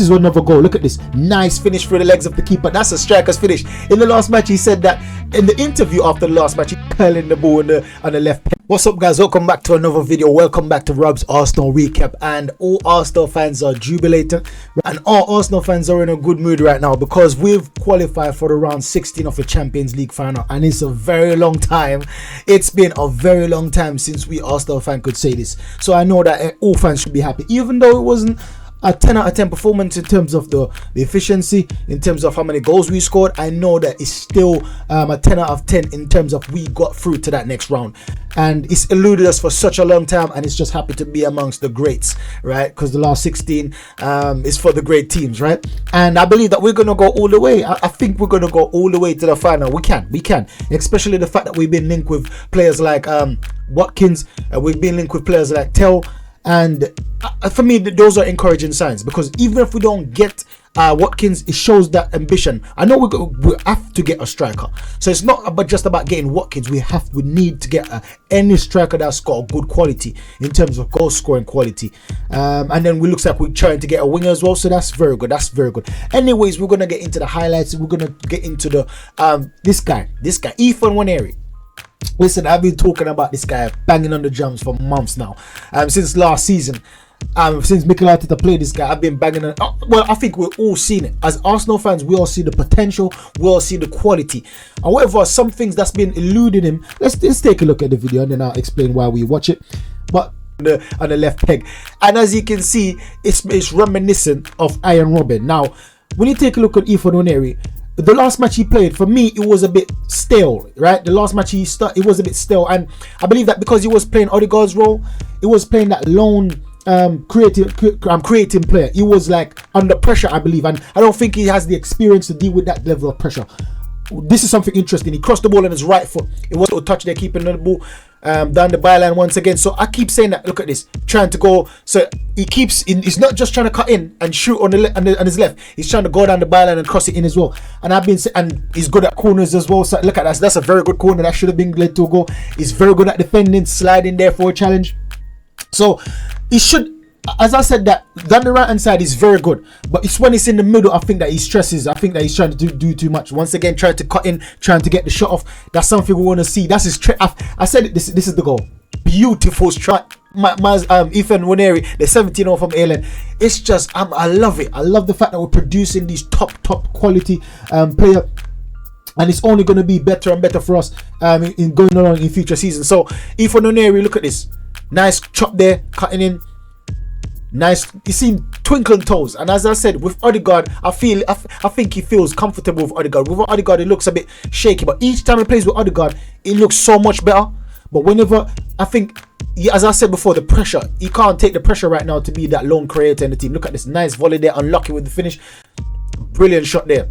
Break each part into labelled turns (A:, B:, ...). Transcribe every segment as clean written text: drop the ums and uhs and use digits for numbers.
A: is another goal. Look at this. Nice finish through the legs of the keeper. That's a striker's finish. In the last match, he said that in the interview after the last match, he curling the ball on the left. What's up, guys? Welcome back to another video. Welcome back to Rob's Arsenal recap. And all Arsenal fans are jubilating. And all Arsenal fans are in a good mood right now because we've qualified for the round 16 of the Champions League final. And it's a very long time. It's been a very long time since we Arsenal fans could say this. So I know that all fans should be happy. Even though it wasn't a 10 out of 10 performance in terms of the efficiency, in terms of how many goals we scored, I know that it's still a 10 out of 10 in terms of we got through to that next round. And it's eluded us for such a long time, and it's just happy to be amongst the greats, right? Because the last 16 is for the great teams, right? And I believe that we're going to go all the way. I think we're going to go all the way to the final. We can, especially the fact that we've been linked with players like Watkins, we've been linked with players like Tell. And for me, those are encouraging signs, because even if we don't get Watkins, it shows that ambition. I know we have to get a striker, so it's not just about getting Watkins. We need to get any striker that's got a good quality in terms of goal scoring quality. And then we looks like we're trying to get a winger as well, so that's very good. Anyways, we're gonna get into the highlights. We're gonna get into the this guy Ethan Nwaneri. Listen, I've been talking about this guy, banging on the drums for months now. Since last season, since Mikel Arteta played this guy, I've been banging on. Well, I think we're all seeing it. As Arsenal fans, we all see the potential, we all see the quality. However, some things that's been eluding him. Let's take a look at the video and then I'll explain why we watch it. But on the left peg, and as you can see, it's reminiscent of Iron Robin. Now, when you take a look at Ethan Nwaneri, the last match he played, for me, it was a bit stale, right? The last match it was a bit stale, and I believe that because he was playing Odegaard's role, he was playing that lone creating player. He was like under pressure, I believe, and I don't think he has the experience to deal with that level of pressure. This is something interesting. He crossed the ball on his right foot. It was a touch there, keeping the ball down the byline once again. So I keep saying that. Look at this, trying to go. So he's not just trying to cut in and shoot on his left. He's trying to go down the byline and cross it in as well. And and he's good at corners as well. So look at that. That's a very good corner. That should have been led to a goal. He's very good at defending, sliding there for a challenge. So he should. As I said, that down the right hand side is very good, but it's when it's in the middle I think that he stresses. I think that he's trying to do too much. Once again, trying to cut in, trying to get the shot off. That's something we want to see. That's his I said it, this is the goal. Beautiful strike. Ethan Nwaneri, the 17-year-old from Ireland. It's just I love it. I love the fact that we're producing these top quality player, and it's only going to be better and better for us in going along in future seasons. So Ethan Nwaneri, look at this, nice chop there, cutting in. Nice, you see twinkling toes. And as I said, with Odegaard, I think he feels comfortable with Odegaard. With Odegaard, it looks a bit shaky, but each time he plays with Odegaard, it looks so much better. But whenever, I think, as I said before, the pressure, he can't take the pressure right now to be that lone creator in the team. Look at this nice volley there, unlucky with the finish. Brilliant shot there.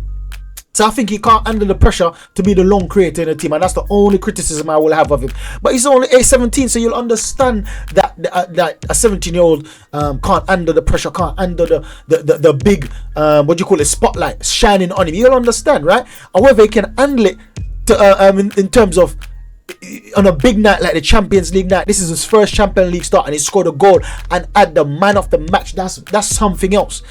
A: So I think he can't handle the pressure to be the lone creator in the team, and that's the only criticism I will have of him. But he's only age 17, so you'll understand that a 17-year-old can't handle the pressure, can't handle the big spotlight shining on him. You'll understand, right? However, he can handle it to, in terms of on a big night like the Champions League night. This is his first Champions League start, and he scored a goal and had the man of the match. That's something else.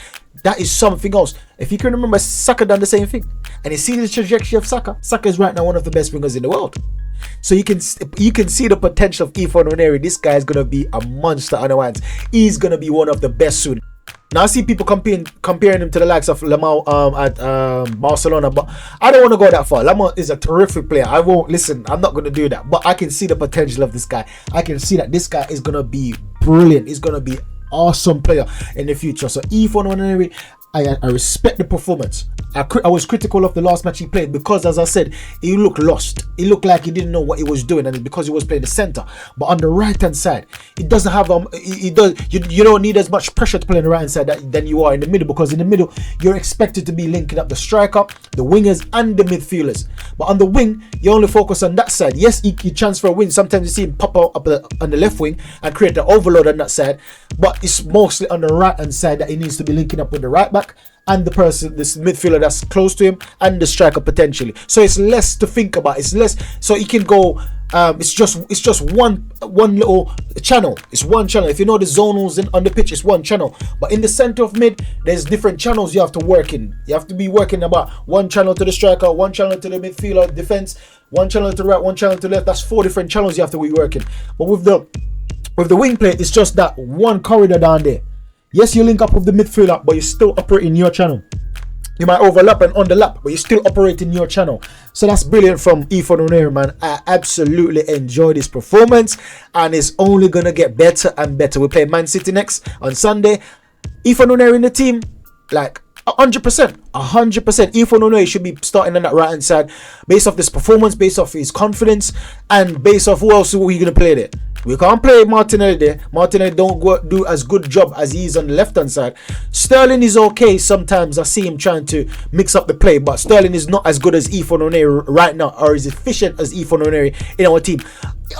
A: That is something else. If you can remember, Saka done the same thing, and you see the trajectory of Saka. Saka is right now one of the best wingers in the world. So you can see the potential of Ethan Nwaneri. This guy is gonna be a monster on the hands. He's gonna be one of the best soon. Now I see people comparing him to the likes of Lamau at Barcelona, but I don't want to go that far. Lamau is a terrific player. I won't listen. I'm not going to do that. But I can see the potential of this guy. I can see that this guy is going to be brilliant. He's going to be awesome player in the future. So Ethan Nwaneri, I respect the performance. I was critical of the last match he played because, as I said, he looked lost. He looked like he didn't know what he was doing, and it's because he was playing the center. But on the right hand side, he doesn't have you don't need as much pressure to play on the right hand side than you are in the middle, because in the middle you're expected to be linking up the striker, the wingers, and the midfielders. But on the wing, you only focus on that side. Yes, he transfer wings. Sometimes you see him pop out up on the left wing and create the overload on that side. But it's mostly on the right hand side that he needs to be linking up with the right back and the person, this midfielder that's close to him, and the striker potentially. So it's less to think about. It's less, so he can go. It's just one little channel. It's one channel. If you know the zonals on the pitch, it's one channel. But in the center of mid, there's different channels you have to work in. You have to be working about one channel to the striker, one channel to the midfielder, defense, one channel to the right, one channel to the left. That's 4 different channels you have to be working. But with the wing play, it's just that one corridor down there. Yes, you link up with the midfielder, but you're still operating your channel. You might overlap and underlap, but you're still operating your channel. So that's brilliant from Ethan Nwaneri, man. I absolutely enjoyed his performance, and it's only going to get better and better. We play Man City next on Sunday. Ethan Nwaneri in the team, like 100%. Ethan Nwaneri should be starting on that right hand side based off this performance, based off his confidence, and based off who else are we going to play there. We can't play Martinelli there. Martinelli don't do as good job as he is on the left hand side. Sterling is okay sometimes. I see him trying to mix up the play, but Sterling is not as good as Ethan Nwaneri right now, or as efficient as Ethan Nwaneri in our team.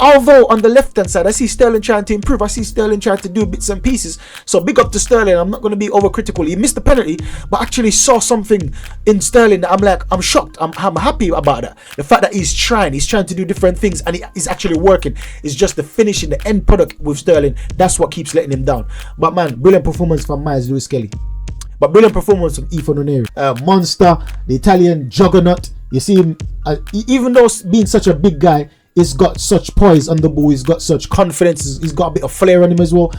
A: Although on the left hand side, I see Sterling trying to improve. I see Sterling trying to do bits and pieces. So big up to Sterling. I'm not going to be overcritical. He missed the penalty, but actually saw something in Sterling that I'm shocked. I'm happy about that. The fact that he's trying to do different things, and he's actually working. It's just the finishing, the end product with Sterling. That's what keeps letting him down. But man, brilliant performance from Myles Lewis-Kelly. But brilliant performance from Ethan Nwaneri. Monster, the Italian juggernaut. You see him, even though being such a big guy, he's got such poise on the ball. He's got such confidence. He's got a bit of flair on him as well.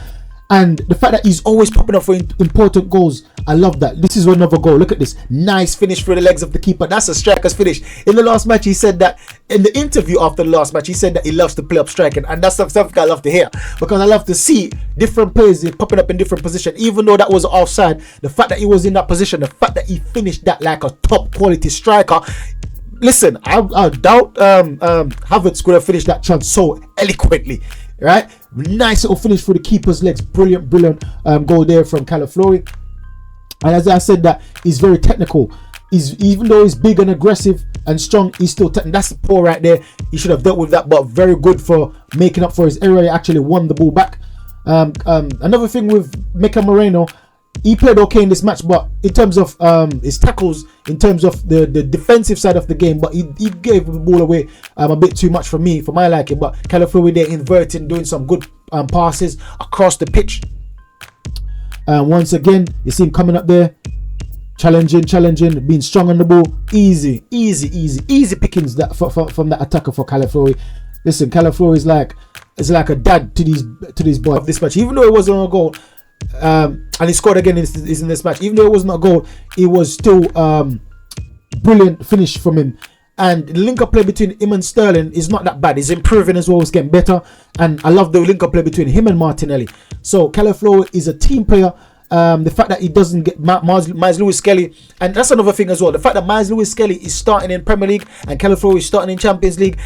A: And the fact that he's always popping up for important goals, I love that. This is another goal. Look at this. Nice finish through the legs of the keeper. That's a striker's finish. In the last match, he said that, in the interview after the last match, he said that he loves to play up striking. And that's something I love to hear. Because I love to see different players popping up in different positions. Even though that was offside, the fact that he was in that position, the fact that he finished that like a top quality striker. Listen, I doubt Havertz could have finished that chance so eloquently, right? Nice little finish for the keeper's legs. Brilliant goal there from Calafiori. And as I said, that he's very technical. Even though he's big and aggressive and strong, he's still technical. That's the poor right there. He should have dealt with that, but very good for making up for his error. He actually won the ball back. Another thing with Mika Moreno, he played okay in this match, but in terms of his tackles, in terms of the defensive side of the game, but he gave the ball away a bit too much for my liking. But Calafiori there inverting, doing some good passes across the pitch. Once again, you see him coming up there, challenging, being strong on the ball. Easy pickings that from that attacker for Calafiori. Listen, Calafiori is like a dad to these boys of this match, even though it wasn't a goal. And he scored again in this match. Even though it was not a goal, it was still brilliant finish from him. And the link-up play between him and Sterling is not that bad. He's improving as well. He's getting better. And I love the link-up play between him and Martinelli. So Calafiori is a team player. The fact that he doesn't get Myles Lewis-Kelly, and that's another thing as well. The fact that Myles Lewis-Kelly is starting in Premier League and Calafiori is starting in Champions League,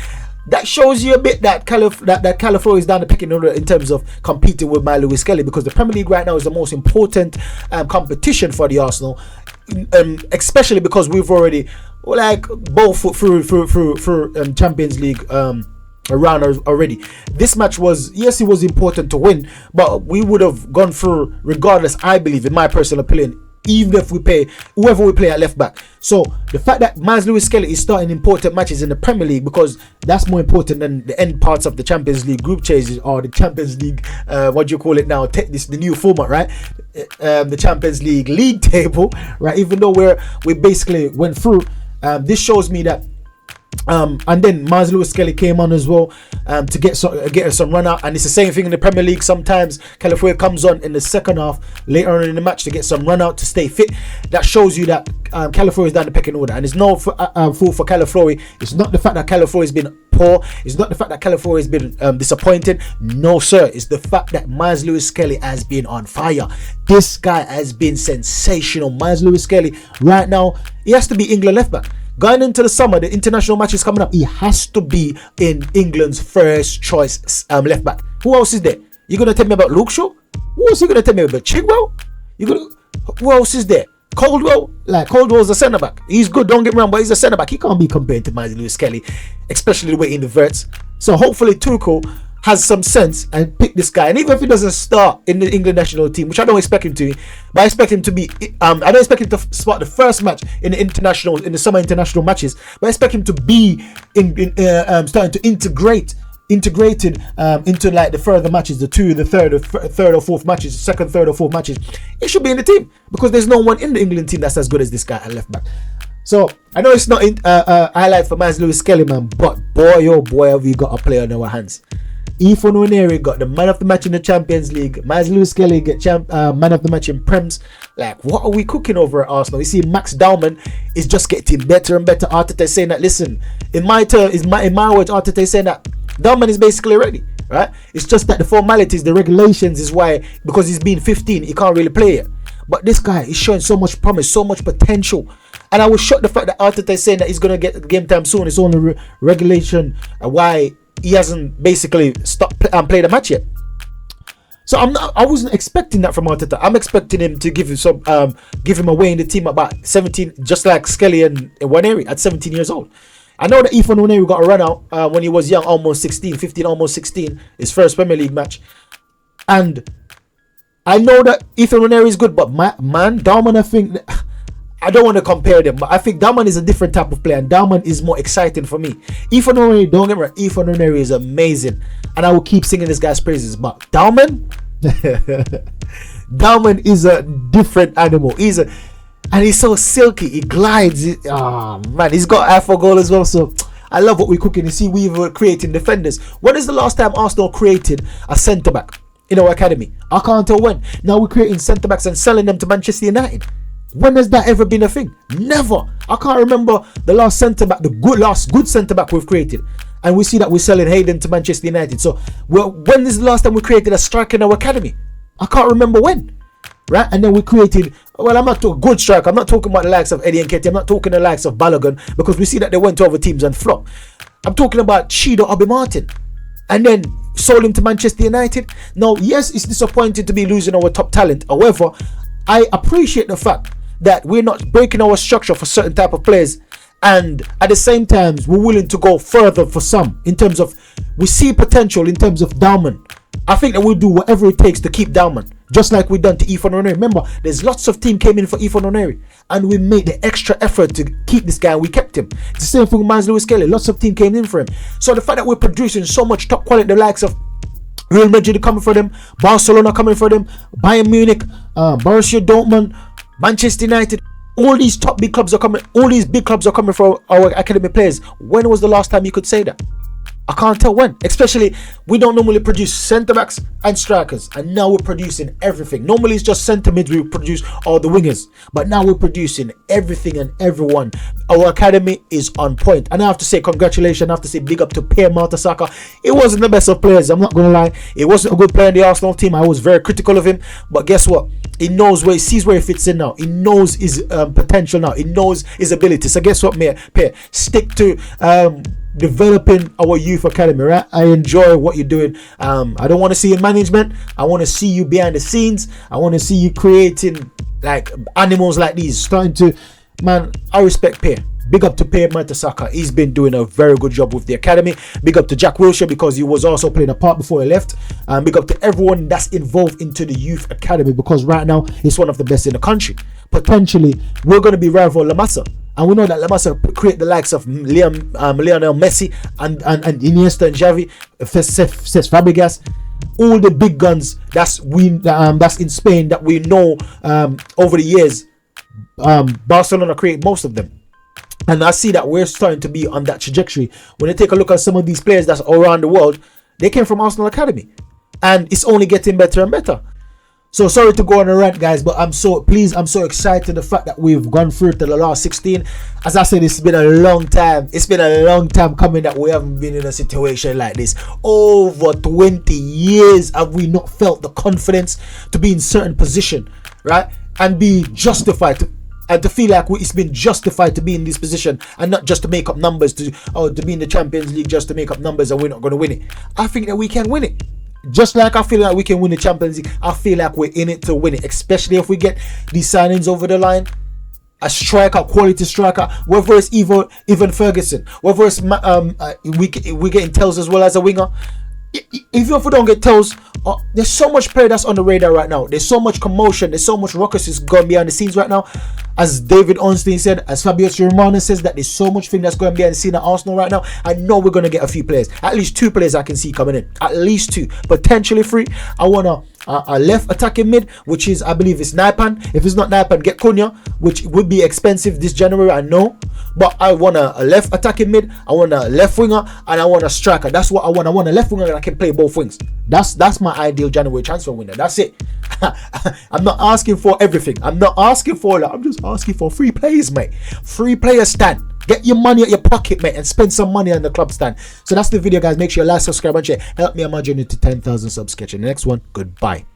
A: that shows you a bit that Calafiori is down the pecking order in terms of competing with Myles Lewis-Kelly, because the Premier League right now is the most important competition for the Arsenal, especially because we've already both through Champions League round already. This match was, yes, it was important to win, but we would have gone through regardless, I believe, in my personal opinion, even if we play whoever we play at left back. So the fact that Myles Lewis-Kelly is starting important matches in the Premier League, because that's more important than the end parts of the Champions League group stages, or the Champions League what do you call it now, the new format, right? The Champions League table, right? Even though we basically went through, this shows me that and then Myles Lewis-Kelly came on as well to get some run out, and it's the same thing in the Premier League. Sometimes Calafiori comes on in the second half later on in the match to get some run out to stay fit. That shows you that Calafiori is down the pecking order, and it's no fault for Calafiori. It's not the fact that Calafiori has been poor. It's not the fact that Calafiori has been disappointed. No sir, it's the fact that Myles Lewis-Kelly has been on fire. This guy has been sensational. Myles Lewis-Kelly right now, he has to be England left back. Going into the summer, the international matches coming up, he has to be in England's first choice left back. Who else is there? You gonna tell me about Luke Shaw? Who else you gonna tell me about? Chigwell? Who else is there? Caldwell? Caldwell's a centre back. He's good, don't get me wrong, but he's a centre back. He can't be compared to Myles Lewis-Kelly, especially the way he inverts. So hopefully Tuchel has some sense and pick this guy. And even if he doesn't start in the England national team, which I don't expect him to, but I expect him to be. I don't expect him to start the first match in the summer international matches. But I expect him to be starting to integrated into like the further matches, the third or fourth matches, second, third or fourth matches. He should be in the team because there's no one in the England team that's as good as this guy at left back. So I know it's not highlight for Miles Lewis Kelly, man, but boy, oh boy, have we got a player on our hands. Ethan Nwaneri got the man of the match in the Champions League. Miles Lewis Kelly get man of the match in Prems. Like, what are we cooking over at Arsenal? You see, Max Dauman is just getting better and better. Arteta is saying that, listen, in my words, Arteta is saying that Dauman is basically ready, right? It's just that the formalities, the regulations is why, because he's been 15, he can't really play it. But this guy is showing so much promise, so much potential. And I was shocked the fact that Arteta is saying that he's going to get game time soon. It's only regulation why he hasn't basically stopped played a match yet. So I wasn't expecting that from Arteta. I'm expecting him to give him away in the team about 17, just like Skelly and Nwaneri at 17 years old. I know that Ethan Nwaneri got a run out when he was young, almost 15, almost 16, his first Premier League match. And I know that Ethan Nwaneri is good, but man, Dauman, I think, I don't want to compare them, but I think Dauman is a different type of player, and Dauman is more exciting for me. Ethan Nwaneri, don't get me wrong, Ethan Nwaneri is amazing, and I will keep singing this guy's praises, but Dauman, Dauman is a different animal. And he's so silky. He glides. Man, he's got half a goal as well. So I love what we're cooking. You see, we were creating defenders. When is the last time Arsenal created a centre back in our academy? I can't tell when. Now we're creating centre backs and selling them to Manchester United. When has that ever been a thing? Never. I can't remember the last centre back, last good centre back we've created. And we see that we're selling Hayden to Manchester United. So when is the last time we created a striker in our academy? I can't remember when. Right? And then we created, well, I'm not talking good striker. I'm not talking about the likes of Eddie Nketiah. I'm not talking the likes of Balogun, because we see that they went to other teams and flopped. I'm talking about Chido Obi Martin. And then sold him to Manchester United. Now, yes, it's disappointing to be losing our top talent. However, I appreciate the fact that we're not breaking our structure for certain type of players. And at the same time, we're willing to go further for some. In terms of, we see potential in terms of Dauman. I think that we'll do whatever it takes to keep Dauman, just like we done to Ethan Nwaneri. Remember, there's lots of team came in for Ethan Nwaneri, and we made the extra effort to keep this guy, and we kept him. It's the same thing with Miles Lewis Kelly. Lots of team came in for him. So the fact that we're producing so much top quality, the likes of Real Madrid coming for them, Barcelona coming for them, Bayern Munich, Borussia Dortmund, Manchester United, all these top big clubs are coming. All these big clubs are coming for our academy players. When was the last time you could say that? I can't tell when. Especially, we don't normally produce centre backs and strikers, and now we're producing everything. Normally it's just centre mids we produce, all the wingers, but now we're producing everything and everyone. Our academy is on point, and I have to say congratulations. I have to say big up to Pierre Mertesacker. He wasn't the best of players, I'm not gonna lie. He wasn't a good player in the Arsenal team. I was very critical of him, but guess what? He knows where, he sees where he fits in now. He knows his potential now. He knows his ability. So guess what, Pierre? Stick to developing our youth academy, right? I enjoy what you're doing. I don't want to see you in management. I want to see you behind the scenes. I want to see you creating like animals like these. Starting to, man, I respect Pierre. Big up to Pierre Mertesacker. He's been doing a very good job with the academy. Big up to Jack Wilshere, because he was also playing a part before he left. Big up to everyone that's involved into the youth academy, because right now it's one of the best in the country. Potentially, we're going to be rival La Masia. And we know that La Masia create the likes of Lionel Messi and Iniesta and Xavi, Cesc Fabregas, all the big guns that's in Spain that we know over the years. Barcelona create most of them. And I see that we're starting to be on that trajectory. When you take a look at some of these players that's all around the world, they came from Arsenal Academy. And it's only getting better and better. So sorry to go on a rant, guys, but I'm so excited the fact that we've gone through to the last 16. As I said, it's been a long time. It's been a long time coming that we haven't been in a situation like this. Over 20 years have we not felt the confidence to be in certain position, right? And be justified and to feel like it's been justified to be in this position, and not just to make up numbers, to be in the Champions League just to make up numbers and we're not going to win it. I think that we can win it. Just like I feel like we can win the Champions League, I feel like we're in it to win it, especially if we get these signings over the line. A striker, quality striker, whether it's Evan Ferguson, whether it's we're getting Tells as well as a winger. even if we don't get tells, there's so much play that's on the radar right now. There's so much commotion. There's so much ruckus is going behind the scenes right now. As David Ornstein said, as Fabrizio Romano says, that there's so much thing that's going behind the scene at Arsenal right now. I know we're going to get a few players. At least 2 players I can see coming in. At least 2. Potentially 3. I want a left attacking mid, which is, I believe it's Naipan. If it's not Naipan, get Cunha, which would be expensive this January, I know. But I want a left attacking mid, I want a left winger, and I want a striker. That's what I want. I want a left winger that can play both wings. That's my ideal January transfer window. That's it. I'm not asking for everything. I'm not asking for that. I'm just asking for 3 players, mate. 3 players stand. Get your money at your pocket, mate, and spend some money on the club stand. So that's the video, guys. Make sure you like, subscribe, and share. Help me on my journey to 10,000 subs. Catch you in the next one. Goodbye.